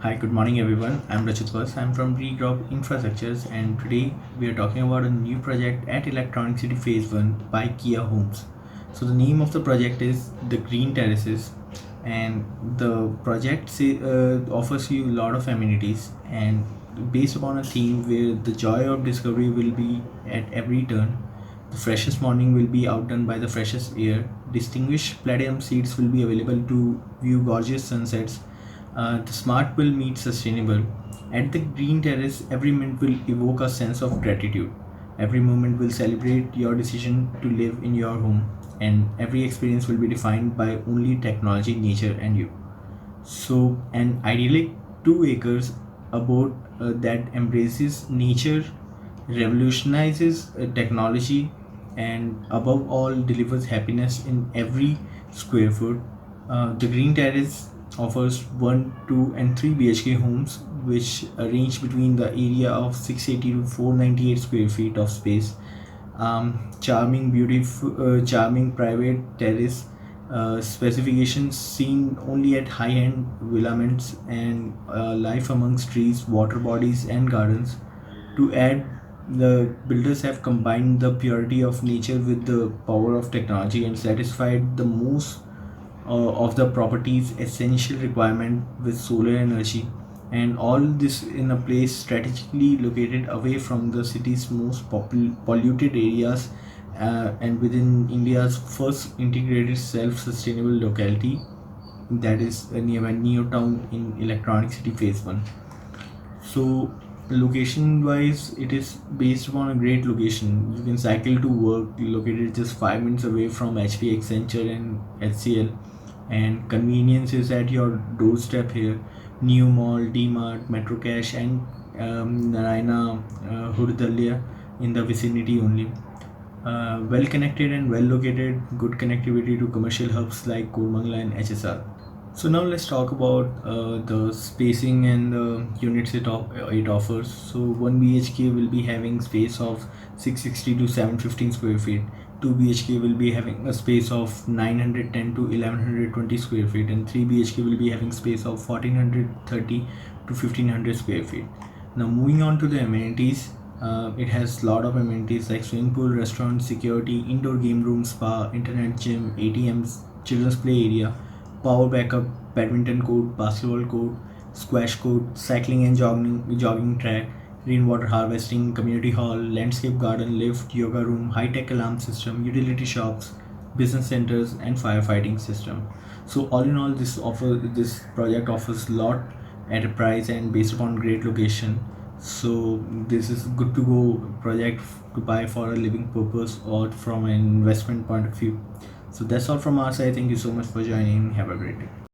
Hi, good morning everyone. I'm Rachit Vas. I'm from Regrowth Infrastructures and today we are talking about a new project at Electronic City Phase 1 by Kia Homes. So the name of the project is The Green Terraces and the project offers you a lot of amenities and based upon a theme where the joy of discovery will be at every turn. The freshest morning will be outdone by the freshest air. Distinguished platinum seats will be available to view gorgeous sunsets. The smart will meet sustainable. At the Green Terrace, every minute will evoke a sense of gratitude. Every moment will celebrate your decision to live in your home, and every experience will be defined by only technology, nature, and you. So, an idyllic 2 acres abode that embraces nature, revolutionizes technology, and above all delivers happiness in every square foot. The Green Terrace offers 1, 2, and 3 BHK homes, which range between the area of 680 to 498 square feet of space. Charming, beautiful, charming private terrace specifications seen only at high-end villaments and life amongst trees, water bodies, and gardens. To add, the builders have combined the purity of nature with the power of technology and satisfied the most of the property's essential requirement with solar energy, and all this in a place strategically located away from the city's most polluted areas and within India's first integrated self-sustainable locality, that is nearby Neotown in Electronic City Phase 1. So location wise, it is based upon a great location. You can cycle to work, located just 5 minutes away from HP Accenture and HCL, and convenience is at your doorstep here. New Mall, DMart, Metro Cash, and Narayana Hurdalya in the vicinity only. Well connected and well located, good connectivity to commercial hubs like Koramangala and HSR. So now let's talk about the spacing and the units it offers. So 1 BHK will be having space of 660 to 715 square feet. 2 BHK will be having a space of 910 to 1120 square feet, and 3 BHK will be having space of 1430 to 1500 square feet. Now moving on to the amenities, it has lot of amenities like swimming pool, restaurant, security, indoor game room, spa, internet, gym, ATMs, children's play area, power backup, badminton court, basketball court, squash court, cycling and jogging track, rainwater harvesting, community hall, landscape garden, lift, yoga room, high-tech alarm system, utility shops, business centers, and firefighting system. So all in all, this project offers lot at a price and based upon great location. So this is good to go project to buy for a living purpose or from an investment point of view. So that's all from our side. Thank you so much for joining. Have a great day.